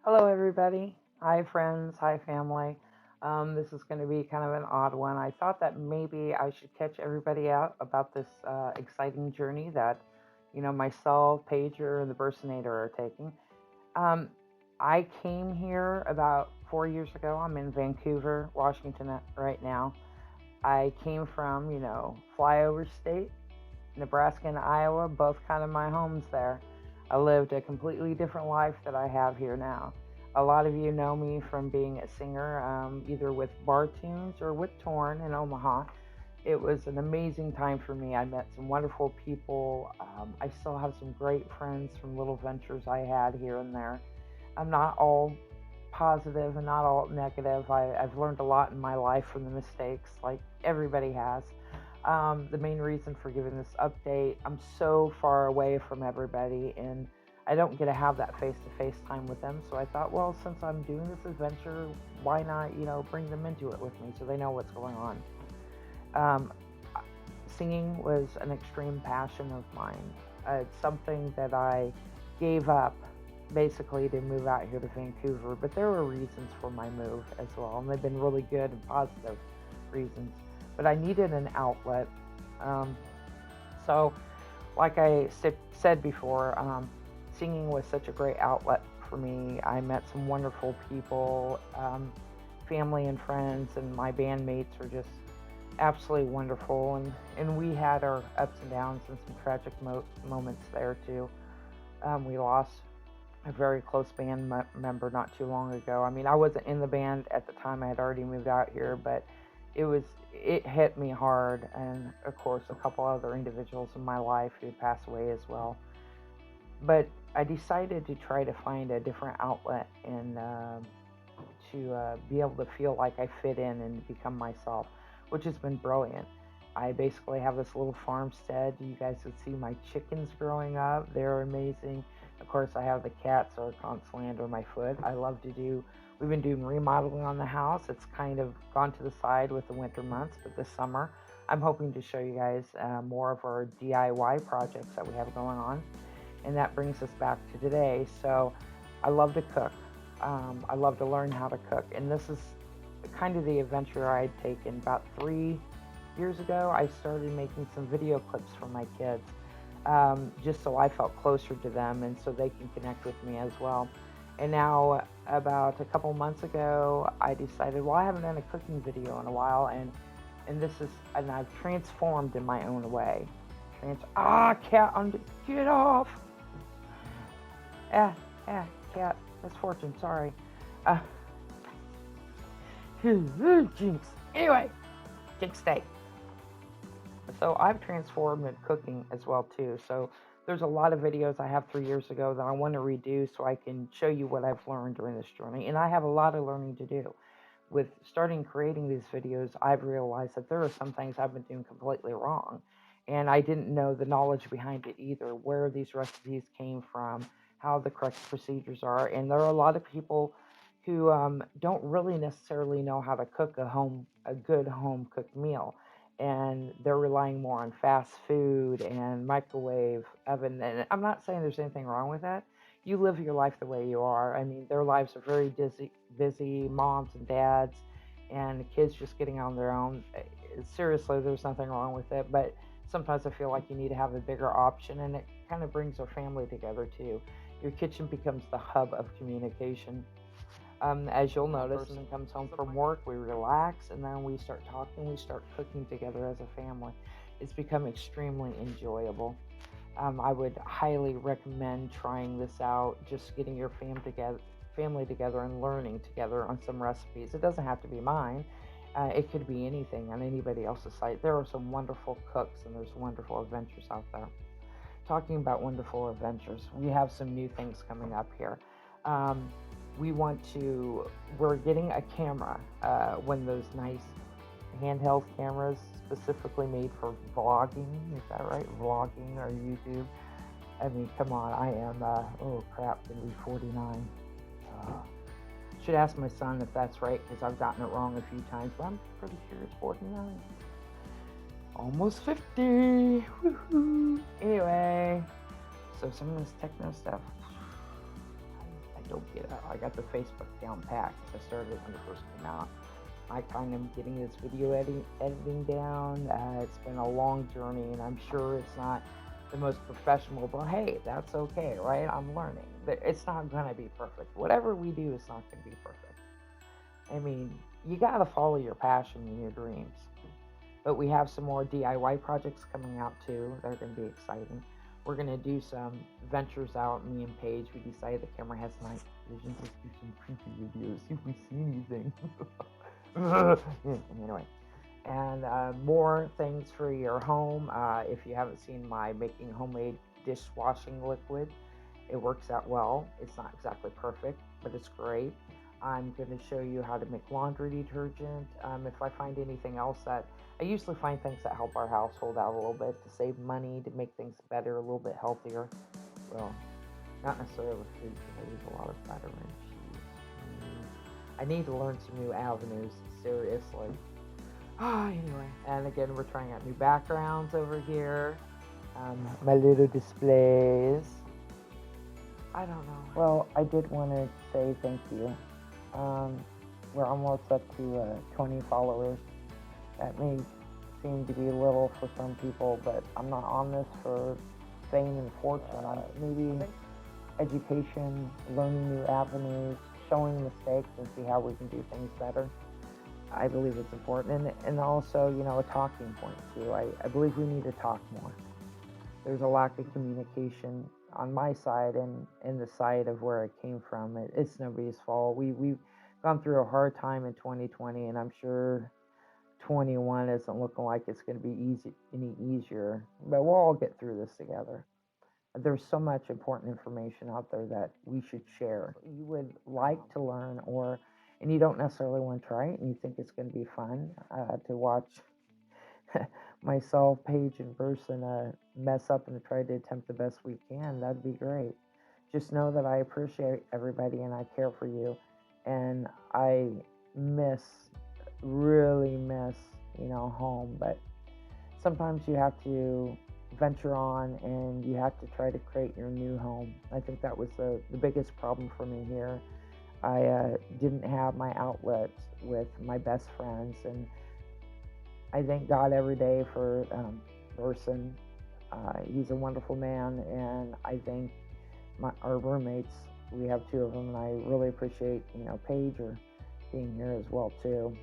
Hello, everybody. Hi, friends. Hi, family. This is going to be kind of an odd one. I thought that maybe I should catch everybody out about this exciting journey that, myself, Pager, and the Bursonator are taking. Um, I came here about 4 years ago. I'm in Vancouver, Washington right now. I came from, flyover state, Nebraska and Iowa, both kind of my homes there. I lived a completely different life that I have here now. A lot of you know me from being a singer, either with Bar Tunes or with Torn in Omaha. It was an amazing time for me. I met some wonderful people. I still have some great friends from little ventures I had here and there. I'm not all positive and not all negative. I've learned a lot in my life from the mistakes, like everybody has. The main reason for giving this update, I'm so far away from everybody and I don't get to have that face to face time with them. So I thought, well, since I'm doing this adventure, why not, bring them into it with me so they know what's going on. Um, Singing was an extreme passion of mine. It's something that I gave up basically to move out here to Vancouver, but there were reasons for my move as well, and they've been really good and positive reasons. But I needed an outlet. Um, so, like I said before, singing was such a great outlet for me. I met some wonderful people, family and friends, and my bandmates were just absolutely wonderful. And we had our ups and downs and some tragic moments there too. We lost a very close band member not too long ago. I mean, I wasn't in the band at the time. I had already moved out here, but it hit me hard. And of course, a couple other individuals in my life who passed away as well. But I decided to try to find a different outlet and to be able to feel like I fit in and become myself, which has been brilliant. I basically have this little farmstead. You guys would see my chickens growing up. They're amazing. Of course, I have the cats that are constantly under my foot. We've been doing remodeling on the house. It's kind of gone to the side with the winter months, but this summer, I'm hoping to show you guys more of our DIY projects that we have going on. And that brings us back to today. So I love to cook. I love to learn how to cook. And this is kind of the adventure I'd taken. About 3 years ago, I started making some video clips for my kids, just so I felt closer to them and so they can connect with me as well. And now, about a couple months ago, I decided, well, I haven't done a cooking video in a while, and I've transformed in my own way. Cat, get off! Ah, cat, misfortune, sorry. Uh, Jinx. Anyway, jinx day. So I've transformed in cooking as well too. So there's a lot of videos I have 3 years ago that I want to redo so I can show you what I've learned during this journey. And I have a lot of learning to do. With starting creating these videos, I've realized that there are some things I've been doing completely wrong. And I didn't know the knowledge behind it either, where these recipes came from, how the correct procedures are. And there are a lot of people who don't really necessarily know how to cook a good home cooked meal, and they're relying more on fast food and microwave oven. And I'm not saying there's anything wrong with that. You live your life the way you are. I mean, their lives are very busy moms and dads, and the kids just getting on their own. Seriously, there's nothing wrong with it, but sometimes I feel like you need to have a bigger option, and it kind of brings our family together too. Your kitchen becomes the hub of communication. As you'll notice, when he comes home from work, we relax and then we start talking, we start cooking together as a family. It's become extremely enjoyable. I would highly recommend trying this out, just getting your family together and learning together on some recipes. It doesn't have to be mine. It could be anything on anybody else's site. There are some wonderful cooks and there's wonderful adventures out there. Talking about wonderful adventures, we have some new things coming up here. Um, we want to, we're getting a camera, one of those nice handheld cameras specifically made for vlogging. Is that right? Vlogging or YouTube. I mean, come on, I am, oh crap, gonna be 49. Should ask my son if that's right because I've gotten it wrong a few times, but I'm pretty sure it's 49. Almost 50. Woohoo. Anyway, so some of this techno stuff, I you'll get it. I got the Facebook down pat because I started it when it first came out. I kind of getting this video editing down. It's been a long journey, and I'm sure it's not the most professional, but hey, that's okay, right? I'm learning. It's not going to be perfect. Whatever we do is not going to be perfect. I mean, you got to follow your passion and your dreams. But we have some more DIY projects coming out too. They're going to be exciting. We're going to do some ventures out, me and Paige. We decided the camera has night vision. Let's do some creepy videos, see if we see anything. Anyway, and more things for your home. If you haven't seen my making homemade dishwashing liquid, it works out well. It's not exactly perfect, but it's great. I'm going to show you how to make laundry detergent. If I find anything else that I usually find things that help our household out a little bit, to save money, to make things better, a little bit healthier. Well, not necessarily with food, because I use a lot of butter and cheese. I need to learn some new avenues, seriously. Anyway, and again, we're trying out new backgrounds over here. My little displays. I don't know. Well, I did want to say thank you. We're almost up to 20 followers. That may seem to be little for some people, but I'm not on this for fame and fortune. Maybe education, learning new avenues, showing mistakes, and see how we can do things better. I believe it's important, and also, a talking point too. I believe we need to talk more. There's a lack of communication on my side and the side of where it came from. It's nobody's fault. We've gone through a hard time in 2020, and I'm sure 21 isn't looking like it's going to be any easier, but we'll all get through this together. There's so much important information out there that we should share. You would like to learn, and you don't necessarily want to try it, and you think it's going to be fun to watch myself, Paige, and Person mess up and try to attempt the best we can. That'd be great. Just know that I appreciate everybody and I care for you, and I really miss, home. But sometimes you have to venture on and you have to try to create your new home. I think that was the biggest problem for me here. I didn't have my outlets with my best friends, and I thank God every day for Person. He's a wonderful man, and I thank our roommates. We have two of them, and I really appreciate Paige being here as well too.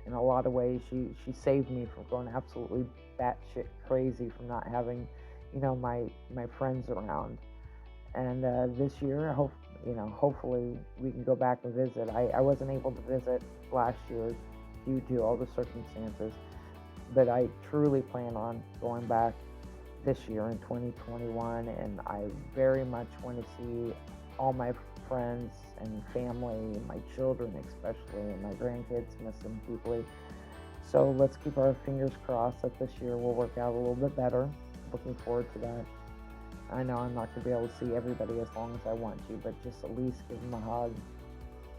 In a lot of ways, she saved me from going absolutely batshit crazy from not having my friends around. And this year, hopefully we can go back and visit. I wasn't able to visit last year due to all the circumstances, but I truly plan on going back this year in 2021, and I very much want to see all my friends and family, my children especially, and my grandkids. Miss them deeply. So let's keep our fingers crossed that this year will work out a little bit better. Looking forward to that. I know I'm not going to be able to see everybody as long as I want to, but just at least give them a hug.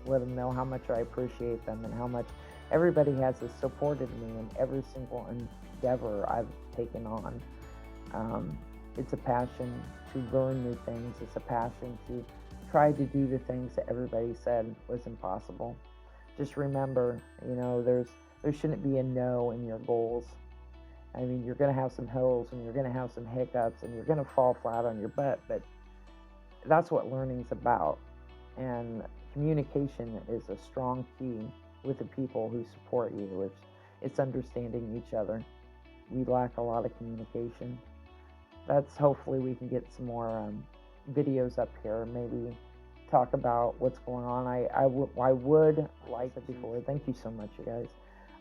Let them know how much I appreciate them and how much everybody has supported me in every single endeavor I've taken on. It's a passion to learn new things. It's a passion to try to do the things that everybody said was impossible. Just remember, there shouldn't be a no in your goals. I mean, you're going to have some hills, and you're going to have some hiccups, and you're going to fall flat on your butt, but that's what learning's about. And communication is a strong key with the people who support you. It's understanding each other. We lack a lot of communication. Hopefully we can get some more videos up here, maybe talk about what's going on. I would like it before. Thank you so much, you guys.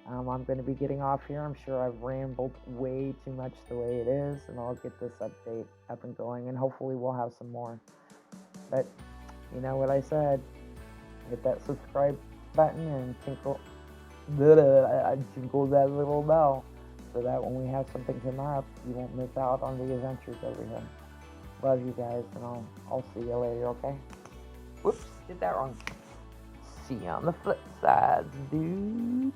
I'm going to be getting off here. I'm sure I've rambled way too much the way it is, and I'll get this update up and going, and hopefully we'll have some more. But you know what I said, hit that subscribe button and tinkle that little bell, so that when we have something come up, you won't miss out on the adventures over here. Love you guys, and I'll see you later, okay? Whoops, did that wrong. See you on the flip side, dude.